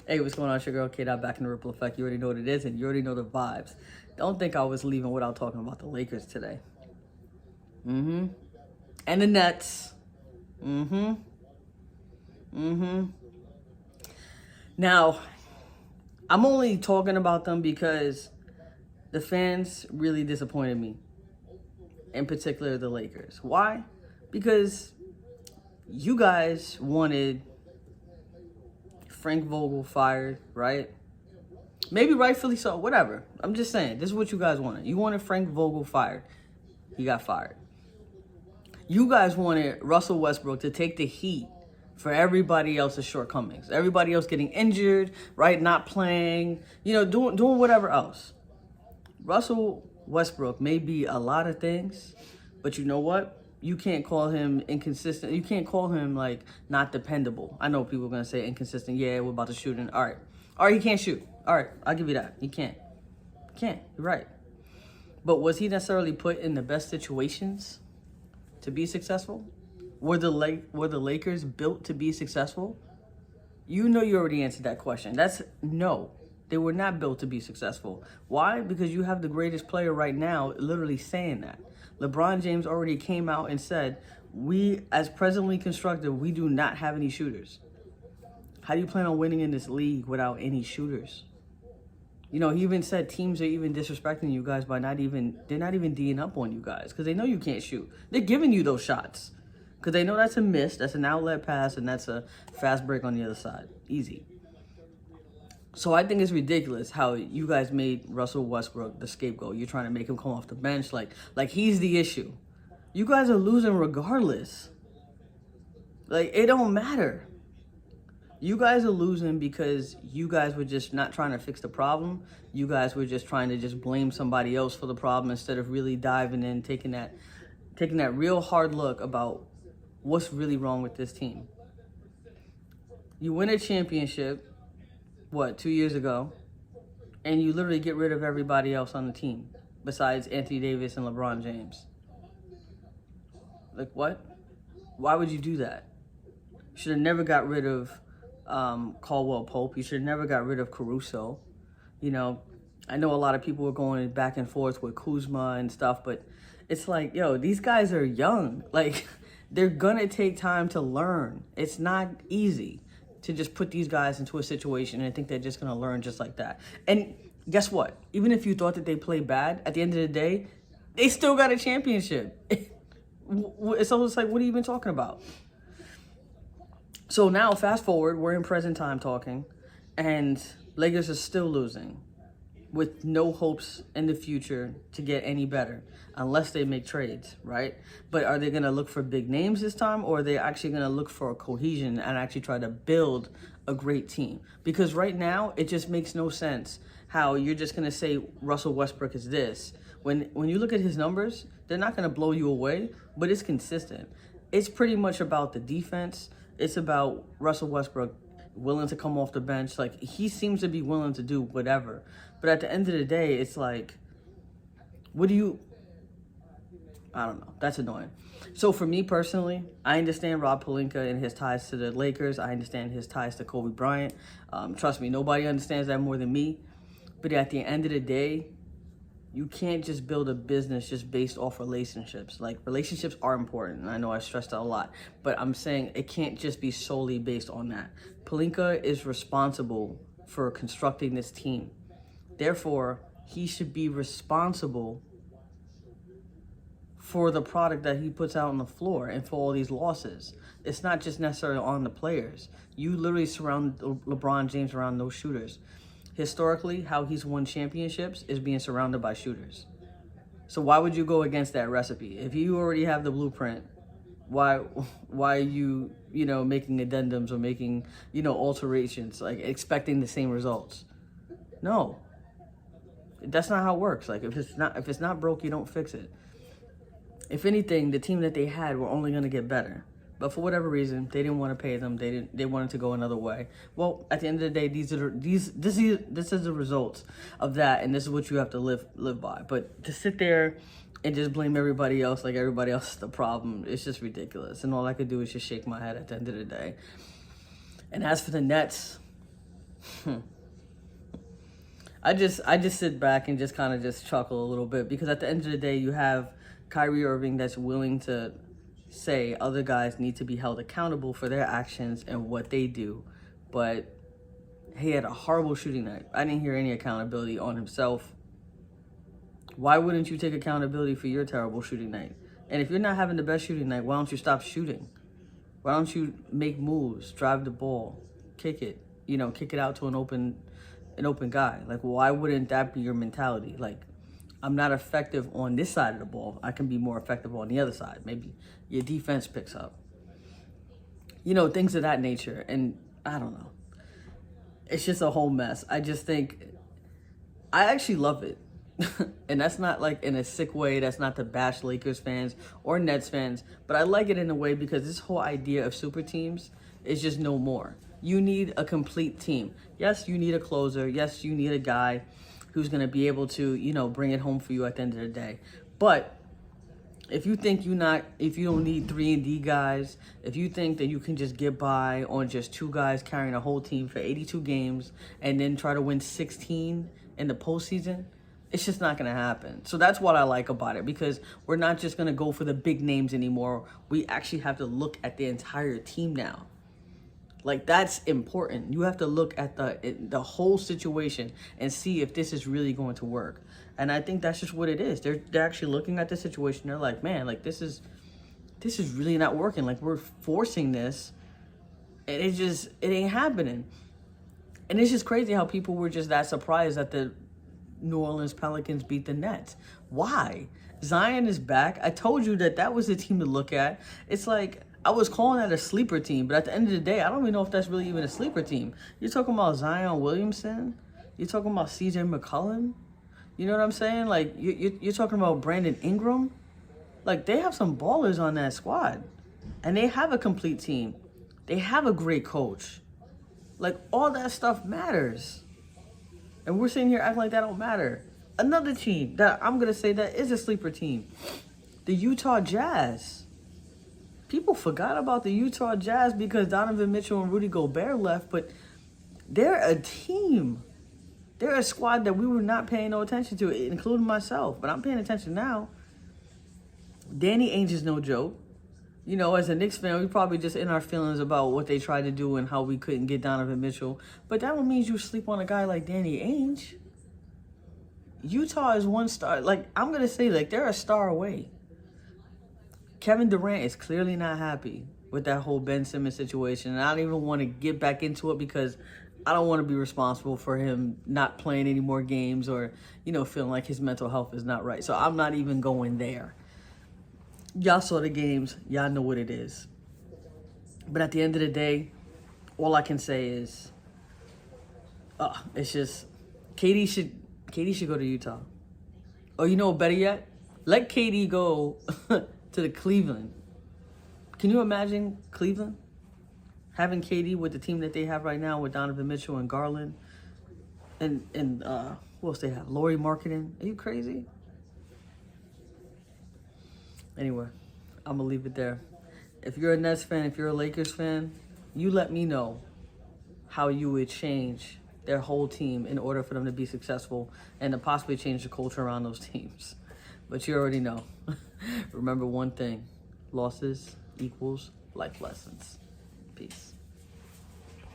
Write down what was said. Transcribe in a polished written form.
Hey, what's going on? It's your girl KDOT back in the Ripple Effect. You already know what it is and you already know the vibes. Don't think I was leaving without talking about the Lakers today. And the Nets. Now, I'm only talking about them because the fans really disappointed me. In particular, the Lakers. Why? Because you guys wanted Frank Vogel fired, right? Maybe rightfully so, whatever. I'm just saying, this is what you guys wanted. You wanted Frank Vogel fired. He got fired. You guys wanted Russell Westbrook to take the heat for everybody else's shortcomings. Everybody else getting injured, right? Not playing, doing whatever else. Russell Westbrook may be a lot of things, but you know what? You can't call him inconsistent. You can't call him like not dependable. I know people are gonna say inconsistent. Yeah, we're about to shoot. And all right, he can't shoot. All right, I'll give you that. He can't. You're right. But was he necessarily put in the best situations to be successful? Were the Lakers built to be successful? You know, you already answered that question. That's no. They were not built to be successful. Why? Because you have the greatest player right now literally saying that. LeBron James already came out and said, we, as presently constructed, we do not have any shooters. How do you plan on winning in this league without any shooters? He even said teams are even disrespecting you guys by they're not even D'ing up on you guys because they know you can't shoot. They're giving you those shots because they know that's a miss, that's an outlet pass, and that's a fast break on the other side. Easy. So I think it's ridiculous how you guys made Russell Westbrook the scapegoat. You're trying to make him come off the bench like he's the issue. You guys are losing regardless. Like, it don't matter. You guys are losing because you guys were just not trying to fix the problem. You guys were just trying to just blame somebody else for the problem instead of really diving in, taking that real hard look about what's really wrong with this team. You win a championship, 2 years ago, and you literally get rid of everybody else on the team besides Anthony Davis and LeBron James. Like, what? Why would you do that? You should have never got rid of Caldwell Pope. You should have never got rid of Caruso. I know a lot of people were going back and forth with Kuzma and stuff, but it's like, these guys are young. Like, they're gonna take time to learn. It's not easy to just put these guys into a situation and think they're just gonna learn just like that. And guess what? Even if you thought that they played bad, at the end of the day, they still got a championship. It's almost like, what are you even talking about? So now, fast forward, we're in present time talking, and Lakers are still losing with no hopes in the future to get any better unless they make trades, right? But are they going to look for big names this time, or are they actually going to look for a cohesion and actually try to build a great team? Because right now, it just makes no sense how you're just going to say Russell Westbrook is this. When you look at his numbers, they're not going to blow you away, but it's consistent. It's pretty much about the defense. It's about Russell Westbrook willing to come off the bench. Like, he seems to be willing to do whatever. But at the end of the day, it's like, I don't know. That's annoying. So for me personally, I understand Rob Pelinka and his ties to the Lakers. I understand his ties to Kobe Bryant. Trust me, nobody understands that more than me. But at the end of the day, you can't just build a business just based off relationships. Like, relationships are important, and I know I stressed that a lot, but I'm saying it can't just be solely based on that. Pelinka is responsible for constructing this team. Therefore, he should be responsible for the product that he puts out on the floor and for all these losses. It's not just necessarily on the players. You literally surround LeBron James around those shooters. Historically, how he's won championships is being surrounded by shooters. So why would you go against that recipe? If you already have the blueprint, why are you, making addendums or making, alterations, like expecting the same results? No. That's not how it works. Like, if it's not broke, you don't fix it. If anything, the team that they had were only going to get better. But for whatever reason, they didn't want to pay them. They wanted to go another way. Well, at the end of the day, this is the results of that, and this is what you have to live by. But to sit there and just blame everybody else like everybody else is the problem, it's just ridiculous. And all I could do is just shake my head at the end of the day. And as for the Nets, I just sit back and just kind of just chuckle a little bit, because at the end of the day, you have Kyrie Irving that's willing to say other guys need to be held accountable for their actions and what they do. But he had a horrible shooting night. I didn't hear any accountability on himself. Why wouldn't you take accountability for your terrible shooting night? And if you're not having the best shooting night, why don't you stop shooting? Why don't you make moves, drive the ball, kick it, kick it out to an open guy? Like, why wouldn't that be your mentality? Like, I'm not effective on this side of the ball. I can be more effective on the other side. Maybe your defense picks up. Things of that nature. And I don't know. It's just a whole mess. I just think, I actually love it. And that's not like in a sick way. That's not to bash Lakers fans or Nets fans. But I like it in a way because this whole idea of super teams is just no more. You need a complete team. Yes, you need a closer. Yes, you need a guy who's going to be able to, bring it home for you at the end of the day. But if you think if you don't need 3-and-D guys, if you think that you can just get by on just 2 guys carrying a whole team for 82 games and then try to win 16 in the postseason, it's just not going to happen. So that's what I like about it, because we're not just going to go for the big names anymore. We actually have to look at the entire team now. Like, that's important. You have to look at the whole situation and see if this is really going to work. And I think that's just what it is. They're actually looking at the situation. They're like, man, like, this is really not working. Like, we're forcing this, and it ain't happening. And it's just crazy how people were just that surprised that the New Orleans Pelicans beat the Nets. Why? Zion is back. I told you that was the team to look at. It's like, I was calling that a sleeper team, but at the end of the day, I don't even know if that's really even a sleeper team. You're talking about Zion Williamson. You're talking about CJ McCollum. You know what I'm saying? Like, you're talking about Brandon Ingram. Like, they have some ballers on that squad. And they have a complete team. They have a great coach. Like, all that stuff matters. And we're sitting here acting like that don't matter. Another team that I'm going to say that is a sleeper team, the Utah Jazz. People forgot about the Utah Jazz because Donovan Mitchell and Rudy Gobert left, but they're a team. They're a squad that we were not paying no attention to, including myself. But I'm paying attention now. Danny Ainge is no joke. As a Knicks fan, we probably just in our feelings about what they tried to do and how we couldn't get Donovan Mitchell. But that don't mean you sleep on a guy like Danny Ainge. Utah is 1 star. Like, I'm going to say, like, they're a star away. Kevin Durant is clearly not happy with that whole Ben Simmons situation. And I don't even want to get back into it because I don't want to be responsible for him not playing any more games or, feeling like his mental health is not right. So I'm not even going there. Y'all saw the games. Y'all know what it is. But at the end of the day, all I can say is, it's just, KD should go to Utah. Or better yet, let KD go to the Cleveland. Can you imagine Cleveland having KD with the team that they have right now with Donovan Mitchell and Garland and what else they have? Lauri Markkanen. Are you crazy? Anyway, I'm going to leave it there. If you're a Nets fan, if you're a Lakers fan, you let me know how you would change their whole team in order for them to be successful and to possibly change the culture around those teams. But you already know. Remember one thing. Losses equals life lessons. Peace.